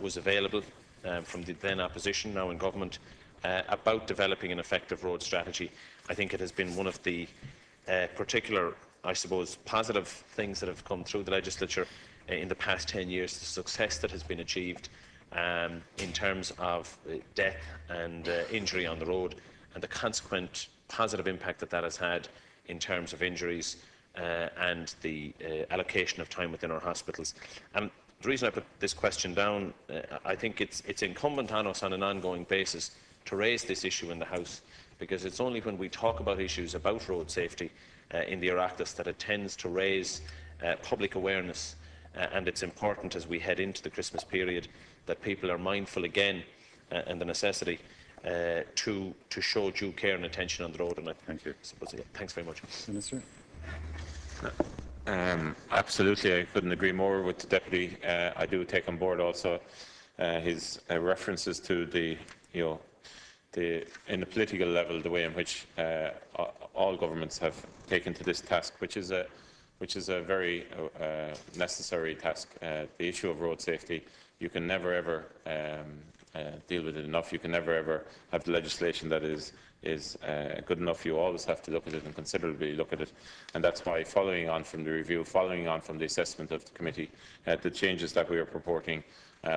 was available from the then opposition, now in government, about developing an effective road strategy. I think it has been one of the particular, I suppose, positive things that have come through the legislature in the past 10 years, the success that has been achieved in terms of death and injury on the road, and the consequent positive impact that has had in terms of injuries and the allocation of time within our hospitals. And the reason I put this question down, I think it's incumbent on us on an ongoing basis to raise this issue in the House, because it's only when we talk about issues about road safety in the Oireachtas that it tends to raise public awareness, and it's important as we head into the Christmas period that people are mindful again and the necessity to show due care and attention on the road. And Thank you. Thanks very much. Minister. Absolutely, I couldn't agree more with the Deputy. I do take on board also his references to in the political level, the way in which all governments have taken to this task, which is a very necessary task. The issue of road safety, you can never ever deal with it enough. You can never ever have the legislation that is good enough. You always have to look at it and considerably look at it, and that's why, following on from the review, following on from the assessment of the committee, the changes that we are purporting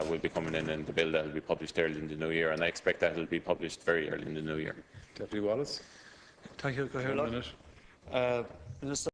will be coming in the bill that will be published early in the new year, and I expect that will be published very early in the new year. Deputy Wallace. Thank you, Cahill. One minute. Minister,